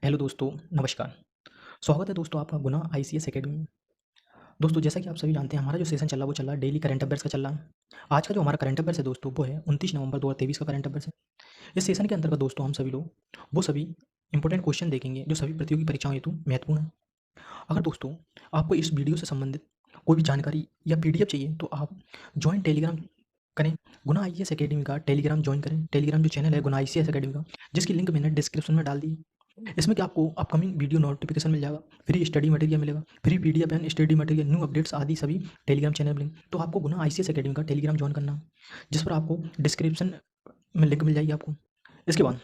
Hello दोस्तों, नमस्कार। स्वागत है दोस्तों आपका गुना आईसीएस एकेडमी में। दोस्तों जैसा कि आप सभी जानते हैं हमारा जो सेशन चल रहा है वो चल रहा है डेली करंट अफेयर्स का चल रहा है। आज का जो हमारा करंट अफेयर्स है दोस्तों वो है 29 नवंबर 2023 का करंट अफेयर्स है। इस सेशन के अंतर्गत दोस्तों हम सभी लोग वो सभी इंपॉर्टेंट क्वेश्चन देखेंगे जो सभी प्रतियोगी परीक्षाओं हेतु महत्वपूर्ण है। अगर दोस्तों आपको इस वीडियो से संबंधित कोई भी जानकारी या पीडीएफ चाहिए तो आप ज्वाइन टेलीग्राम करें। गुना आईएएस एकेडमी का टेलीग्राम ज्वाइन करें। टेलीग्राम जो चैनल है गुना आईसीएस एकेडमी का, जिसकी लिंक मैंने डिस्क्रिप्शन में डाल दी है। इसमें क्या आपको अपकमिंग वीडियो नोटिफिकेशन मिल जाएगा, फ्री स्टडी मटेरियल मिलेगा, free PDF and study material, new updates आदि सभी टेलीग्राम चैनल लिंक। तो आपको गुना आईसीएस एकेडमी का टेलीग्राम ज्वाइन करना है, जिस पर आपको डिस्क्रिप्शन में लिंक मिल जाएगी आपको। इसके बाद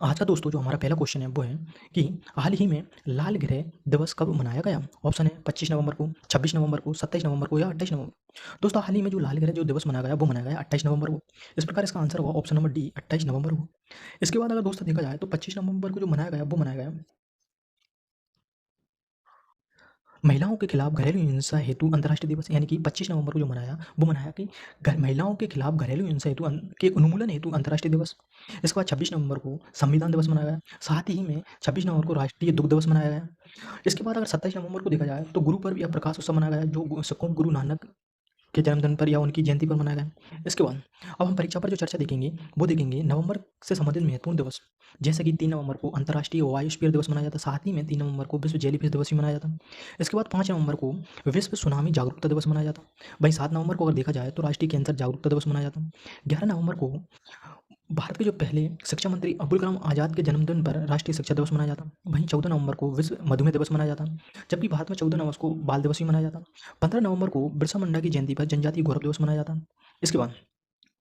आज का दोस्तों जो हमारा पहला क्वेश्चन है वो है कि हाल ही में लाल ग्रह दिवस कब मनाया गया। ऑप्शन है 25 नवंबर को, 26 नवंबर को, 27 नवंबर को या 28 नवंबर। दोस्तों हाल ही में जो लाल ग्रह जो दिवस मनाया गया वो मनाया गया 28 नवंबर को। इस प्रकार इसका आंसर होगा ऑप्शन नंबर डी, 28 नवंबर को। इसके बाद अगर दोस्तों देखा जाए तो 25 नवंबर को जो मनाया गया वो मनाया गया महिलाओं के खिलाफ घरेलू हिंसा हेतु अंतर्राष्ट्रीय दिवस, यानी कि 25 नवंबर को जो मनाया वो मनाया कि महिलाओं के खिलाफ घरेलू हिंसा हेतु के उन्मूलन हेतु अंतर्राष्ट्रीय दिवस। इसके बाद 26 नवंबर को संविधान दिवस मनाया गया। साथ ही में 26 नवंबर को राष्ट्रीय दुग्ध दिवस मनाया गया। इसके बाद अगर 27 नवंबर को देखा जाए तो गुरु पर्व या प्रकाश उत्सव मनाया गया, जो सकों गुरु नानक के जन्मदिन पर या उनकी जयंती पर मनाया गया। इसके बाद अब हम परीक्षा पर जो चर्चा देखेंगे वो देखेंगे नवंबर से संबंधित महत्वपूर्ण दिवस, जैसे कि 3 नवंबर को अंतर्राष्ट्रीय वायुस्फीयर दिवस मनाया जाता है। साथ ही में 3 नवंबर को विश्व जेलीफिश दिवस भी मनाया जाता है। इसके बाद 5 नवंबर को विश्व सुनामी जागरूकता दिवस मनाया जाता है। वहीं 7 नवंबर को अगर देखा जाए तो राष्ट्रीय कैंसर जागरूकता दिवस मनाया जाता है। 11 नवंबर को भारत के जो पहले शिक्षा मंत्री अब्दुल कलाम आज़ाद के जन्मदिन पर राष्ट्रीय शिक्षा दिवस मनाया जाता है। वहीं 14 नवंबर को विश्व मधुमेह दिवस मनाया जाता है, जबकि भारत में 14 नवंबर को बाल दिवस भी मनाया जाता है। 15 नवंबर को बिरसा मुंडा की जयंती पर जनजातीय गौरव दिवस मनाया जाता है। इसके बाद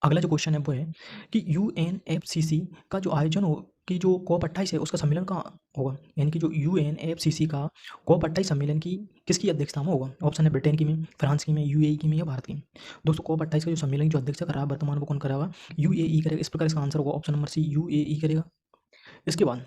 अगला जो क्वेश्चन है वो है कि यूएनएफसीसी का जो आयोजन हो कि जो कॉप 28 है उसका सम्मेलन कहाँ होगा, यानी कि जो यूएनएफसीसी का कॉप 28 सम्मेलन की किसकी अध्यक्षता में होगा। ऑप्शन है ब्रिटेन की में, फ्रांस की में, यूएई की में या भारत की में। दोस्तों कॉप 28 का जो सम्मेलन जो अध्यक्ष कर रहा है वर्तमान वो कौन करेगा, यूएई करेगा। इस प्रकार इसका आंसर होगा ऑप्शन नंबर सी, यूएई करेगा। इसके बाद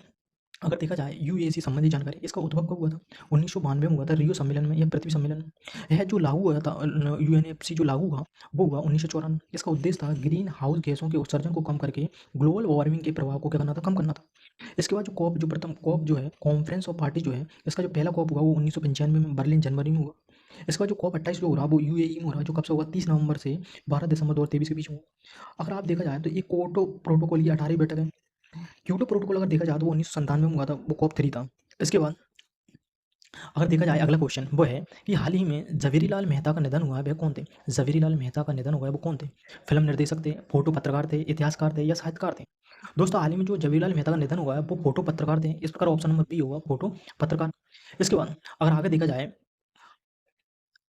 अगर देखा जाए यूएई से संबंधित जानकारी, इसका उद्भव कब हुआ था, 1992 में हुआ था, रियो सम्मेलन में या पृथ्वी सम्मेलन में। यह जो लागू हुआ था यूएनएफसी जो लागू हुआ वो हुआ 1994। इसका उद्देश्य था ग्रीन हाउस गैसों के उत्सर्जन को कम करके ग्लोबल वार्मिंग के प्रभाव को क्या करना था, कम करना था। इसके बाद जो कॉप जो प्रथम कॉप जो है कॉन्फ्रेंस ऑफ पार्टी जो है, इसका जो पहला कॉप हुआ वो 1995 में बर्लिन जनवरी में हुआ। इसका जो कॉप 28 जो हो रहा वो यूएई में हो रहा, जो कब से हुआ 30 नवंबर से 12 दिसंबर 2023 के बीच में हुआ। अगर आप देखा जाए तो ये कोटो प्रोटोकॉल की 18वीं बैठक है। क्योटो प्रोटोकॉल अगर देखा जाए तो वो 1997 में हुआ था, वो कॉप 3 था। इसके बाद अगर देखा जाए अगला क्वेश्चन वो है कि हाल ही में झवेरीलाल मेहता का निधन हुआ है, वह कौन थे। झवेरीलाल मेहता का निधन हुआ है वो कौन थे, फिल्म निर्देशक थे, फोटो पत्रकार थे, इतिहासकार थे या साहित्यकार थे। दोस्तों हाल ही में जो झवेरीलाल मेहता का निधन हुआ है वो फोटो पत्रकार थे। इस प्रकार ऑप्शन नंबर बी होगा, फोटो पत्रकार। इसके बाद अगर आगे देखा जाए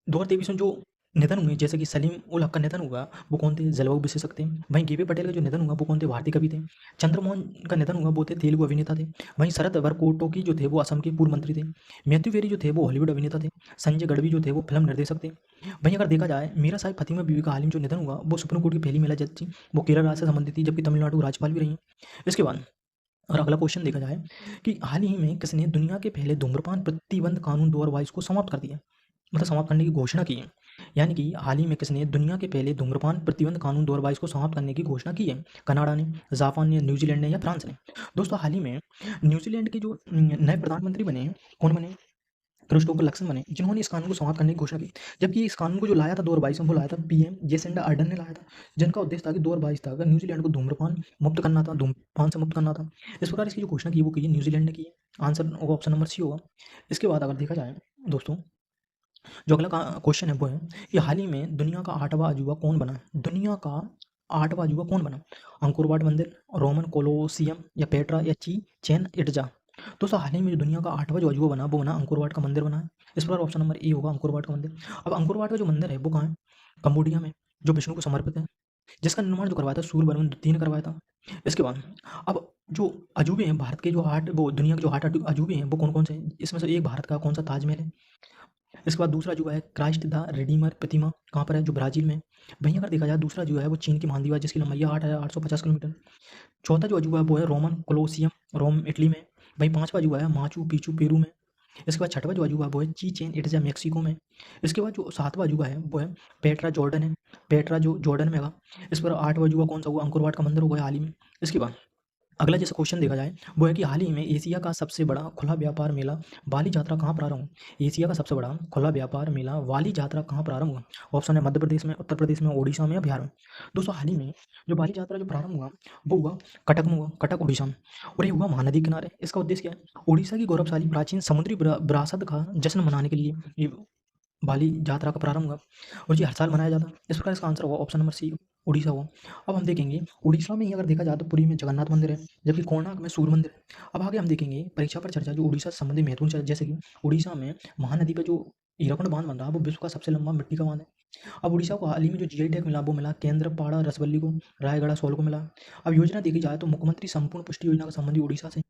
2023 में जो निधन हुए, जैसे कि सलीम उल हक का निधन हुआ वो कौन थे, जलवायु विशेषज्ञ थे। वहीं गेबी पटेल का जो निधन हुआ वो कौन थे, भारतीय कवि थे। चंद्रमोहन का निधन हुआ वो थे तेलुगु अभिनेता थे। वहीं शरद वरकोटोकी जो थे वो असम के पूर्व मंत्री थे। मैथ्यू वेरी जो थे वो हॉलीवुड अभिनेता थे। संजय गढ़वी जो थे वो फिल्म निर्देशक थे। वहीं अगर देखा जाए मीरा साहिब फतीमा बीवी का हाल ही में जो निधन हुआ वो सुप्रीम कोर्ट की पहली महिला जज थी, वो केरल राज्य से संबंधित थी, जबकि तमिलनाडु राज्यपाल भी रही। इसके बाद और अगला क्वेश्चन देखा जाए कि हाल ही में किसने दुनिया के पहले धूम्रपान प्रतिबंध कानून 2022 को समाप्त कर दिया, मतलब समाप्त करने की घोषणा की है। यानी कि हाल ही में किसने दुनिया के पहले धूम्रपान प्रतिबंध कानून 2022 को समाप्त करने की घोषणा की है, कनाडा ने, जापान ने, न्यूजीलैंड ने या फ्रांस ने। दोस्तों हाल ही में न्यूजीलैंड के जो नए प्रधानमंत्री बने, कौन बने, क्रिस्टोफर लक्सन बने, जिन्होंने इस कानून को समाप्त करने की घोषणा की। जबकि इस कानून को जो लाया था 2022 में वो लाया था पीएम जेसिंडा अर्डन ने लाया था, जिनका उद्देश्य था कि 2022 तक न्यूजीलैंड को धूम्रपान मुक्त करना था, धूम्रपान से मुक्त करना था। इस प्रकार इसकी जो घोषणा की वो की है न्यूजीलैंड ने की है। आंसर होगा ऑप्शन नंबर सी होगा। इसके बाद अगर देखा जाए दोस्तों जो अगला क्वेश्चन है वो है कि हाल ही में दुनिया का 8वां अजूबा कौन बना, दुनिया का 8वां अजूबा कौन बना। अंकोर मंदिर, रोमन कोलोसियम या पेट्रा या चेन इट्जा। दोस्तों हाल ही में जो दुनिया का 8वां जो अजूबा बना वो बना अंकोर वाट का मंदिर बना है। इस प्रकार ऑप्शन नंबर ए होगा अंकोर वाट का मंदिर। अब अंकोर वाट का जो मंदिर है वो कहाँ है, कंबोडिया में, जो विष्णु को समर्पित है, जिसका निर्माण जो करवाया था सूर्यवर्मन द्वितीय ने करवाया था। इसके बाद अब जो अजूबे हैं भारत के जो 8 वो दुनिया के जो 8 अजूबे हैं वो कौन कौन से हैं, इसमें से एक भारत का कौन सा, ताजमहल है। इसके बाद दूसरा जो है क्राइस्ट द रिडीमर प्रतिमा, कहाँ पर है, जो ब्राज़ील में। वहीं अगर देखा जाए दूसरा जो है वो चीन की महाद्वीप है, जिसकी लंबाई है 8,850 किलोमीटर। चौथा जो अजूबा है वो है रोमन कोलोसियम, रोम इटली में। वहीं पाँचवा अजूबा है माचू पिचू पेरू में। इसके बाद छठवां जो अजूबा है वो है चेन इट्जा मैक्सिको में। इसके बाद जो सातवां अजूबा है वो है पेट्रा जॉर्डन है, पेट्रा जो जॉर्डन में होगा। इस पर आठवां अजूबा कौन सा हुआ, अंकोर वाट का मंदिर होगा हाल ही में। इसके बाद अगला जैसे क्वेश्चन देखा जाए वो है कि हाल ही में एशिया का सबसे बड़ा खुला व्यापार मेला वाली यात्रा कहाँ प्रारंभ हुआ? एशिया का सबसे बड़ा खुला व्यापार मेला वाली यात्रा कहाँ प्रारंभ हुआ? ऑप्शन है मध्य प्रदेश में, उत्तर प्रदेश में, ओडिशा में या बिहार में। दोस्तों हाल ही में जो वाली यात्रा जो प्रारंभ हुआ वो हुआ कटक में, हुआ कटक उड़ीसा में, और ये हुआ महानदी किनारे। इसका उद्देश्य क्या है? उड़ीसा की गौरवशाली प्राचीन समुद्री विरासत का जश्न मनाने के लिए ये बाली यात्रा का प्रारंभ हुआ, और ये हर साल मनाया जाता है। इस प्रकार इसका आंसर होगा ऑप्शन नंबर सी, उड़ीसा हुआ। अब हम देखेंगे उड़ीसा में ही अगर देखा जाए तो पुरी में जगन्नाथ मंदिर है, जबकि कोणार्क में सूर्य मंदिर है। अब आगे हम देखेंगे परीक्षा पर चर्चा जो उड़ीसा से संबंधित महत्वपूर्ण चर्चा, जैसे कि उड़ीसा में महानदी पर जो हीराकुंड बांध बन रहा है वो विश्व का सबसे लंबा मिट्टी का बांध है। अब उड़ीसा को हाल ही में जो जीआई टैग मिला वो मिला केंद्रपाड़ा रसवल्ली को, रायगढ़ सोल को मिला। अब योजना देखी जाए तो मुख्यमंत्री संपूर्ण पुष्टि योजना का संबंधी उड़ीसा से,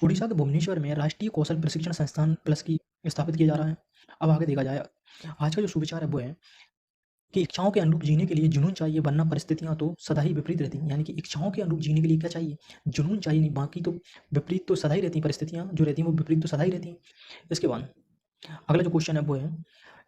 उड़ीसा के भुवनेश्वर में राष्ट्रीय कौशल प्रशिक्षण संस्थान प्लस की स्थापित किया जा रहा है। अब आगे देखा जाए आज का जो सुविचार है वो है कि इच्छाओं के अनुरूप जीने के लिए जुनून चाहिए, वरना परिस्थितियां तो सदा ही विपरीत रहती हैं। यानी कि इच्छाओं के अनुरूप जीने के लिए क्या चाहिए? जुनून चाहिए, नहीं बाकी तो विपरीत तो सदा ही रहती हैं, परिस्थितियां जो रहती हैं वो विपरीत तो सदा ही रहती हैं। इसके बाद अगला जो क्वेश्चन है वो है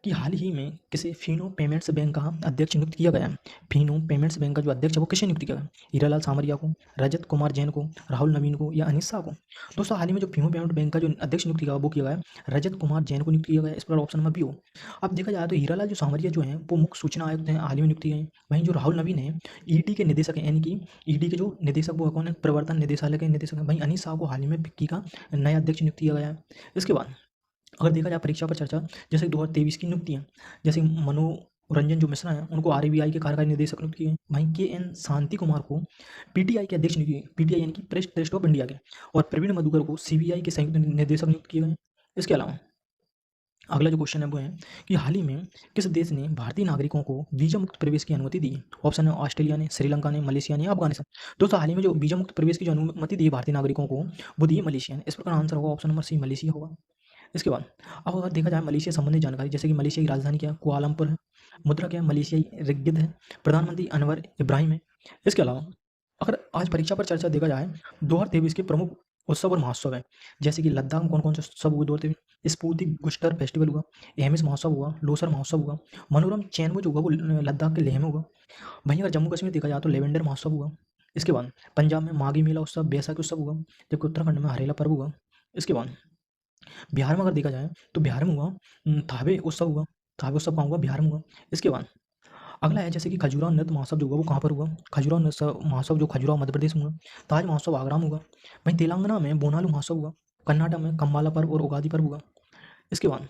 कि हाल ही में किसे फिनो पेमेंट्स बैंक का अध्यक्ष नियुक्त किया गया है? फिनो पेमेंट्स बैंक का जो अध्यक्ष है वो किसे नियुक्त किया गया? हीरालाल सामरिया को, रजत कुमार जैन को, राहुल नवीन को या अनिश शाह को? दोस्तों हाल ही में जो फिनो पेमेंट बैंक का जो अध्यक्ष नियुक्त किया गया वो किया गया है रजत कुमार जैन को नियुक्त किया गया है। इस पर ऑप्शन नंबर बी हो। अब देखा जाए तो हीरालाल जो सामरिया जो है वो मुख्य सूचना आयुक्त हैं, हाल ही में नियुक्त किए गए हैं। वहीं जो राहुल नवीन है ईडी के निदेशक हैं, यानी कि ईडी के जो निदेशक वो कौन है? प्रवर्तन निदेशालय के निदेशक हैं। वहीं अनिश शाह को हाल ही में फिक्की का नया अध्यक्ष नियुक्त किया गया है। इसके बाद अगर देखा जाए परीक्षा पर चर्चा, जैसे 2023 की नियुक्तियाँ, जैसे मनोरंजन जो मिश्रा हैं उनको आरबीआई के कार्यकारी निदेशक नियुक्त किए हैं। वहीं के एन शांति कुमार को पीटीआई के अध्यक्ष नियुक्त किए, पीटीआई यानी कि प्रेस ट्रस्ट ऑफ इंडिया के, और प्रवीण मधुकर को सीबीआई के संयुक्त निदेशक नियुक्त किए गए हैं। इसके अलावा अगला जो क्वेश्चन है वो है कि हाल ही में किस देश ने भारतीय नागरिकों को वीजा मुक्त प्रवेश की अनुमति दी है? ऑप्शन है ऑस्ट्रेलिया ने, श्रीलंका ने, मलेशिया ने या अफगानिस्तान। दोस्तों हाल ही में जो वीजा मुक्त प्रवेश की जो अनुमति दी है भारतीय नागरिकों को वो दी है मलेशिया ने। इस प्रकार आंसर होगा ऑप्शन नंबर सी, मलेशिया होगा। इसके बाद अब अगर देखा जाए मलेशिया संबंधी जानकारी, जैसे कि मलेशिया की राजधानी क्या है? कुआलालंपुर है। मुद्रा क्या है? मलेशियाई रिग्गित है। प्रधानमंत्री अनवर इब्राहिम है। इसके अलावा अगर आज परीक्षा पर चर्चा देखा जाए 2023 के प्रमुख उत्सव और महोत्सव है, जैसे कि लद्दाख में कौन कौन से उत्सव हुए 2023? स्फूर्ति गुस्टर फेस्टिवल हुआ, एहमिस महोत्सव हुआ, लोसर महोत्सव हुआ, मनोरम चैनमो जो हुआ वो लद्दाख के लेह में हुआ। वहीं अगर जम्मू कश्मीर देखा जाए तो लेवेंडर महोत्सव हुआ। इसके बाद पंजाब में माघी मेला उत्सव, बैसाखी उत्सव हुआ, जबकि उत्तराखंड में हरेला पर्व हुआ। इसके बाद बिहार में अगर देखा जाए तो बिहार में हुआ थावे उत्सव हुआ। थावे उत्सव कहाँ हुआ? बिहार में हुआ। इसके बाद अगला है जैसे कि खजुराहो नृत्य महोत्सव जो हुआ वो कहाँ पर हुआ? खजुराहो नृत्य महोत्सव जो खजुराहो मध्य प्रदेश में हुआ। ताज महोत्सव आगरा में हुआ। वहीं तेलंगाना में बोनालू महोत्सव हुआ। कर्नाटक में कम्बाला पर्व और उगादी पर्व हुआ। इसके बाद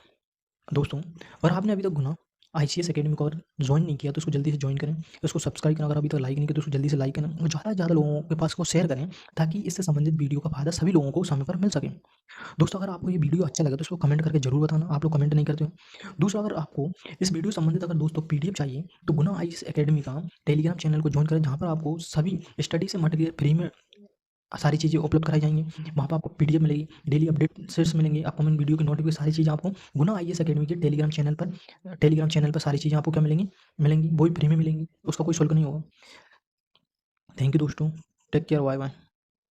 दोस्तों अगर आपने अभी तक गुना आईसीएस एकेडमी को अगर ज्वाइन नहीं किया तो उसको जल्दी से ज्वाइन करें, इसको सब्सक्राइब करें, अगर अभी तक लाइक नहीं किया तो उसको जल्दी से लाइक करें और ज़्यादा से ज़्यादा लोगों के पास को शेयर करें, ताकि इससे संबंधित वीडियो का फायदा सभी लोगों को समय पर मिल सके। दोस्तों अगर आपको ये वीडियो अच्छा लगा तो उसको कमेंट करके जरूर बताना, आप लोग कमेंट नहीं करते हो। दूसरा अगर आपको इस वीडियो संबंधित अगर दोस्तों पीडीएफ चाहिए तो गुना आईसीएस एकेडमी का टेलीग्राम चैनल को ज्वाइन करें, जहाँ पर आपको सभी स्टडी से मटेरियल फ्री में सारी चीज़ें उपलब्ध कराई जाएंगी। वहाँ पर आपको पीडीएफ मिलेगी, डेली अपडेट्स मिलेंगे, अपकमिंग वीडियो की नोटिफिकेशन, सारी चीज़ें आपको गुना आईएएस एकेडमी के टेलीग्राम चैनल पर सारी चीज़ें आपको क्या मिलेंगी? मिलेंगी, वो भी फ्री में मिलेंगी, उसका कोई शुल्क नहीं होगा। थैंक यू दोस्तों, टेक केयर, बाय बाय।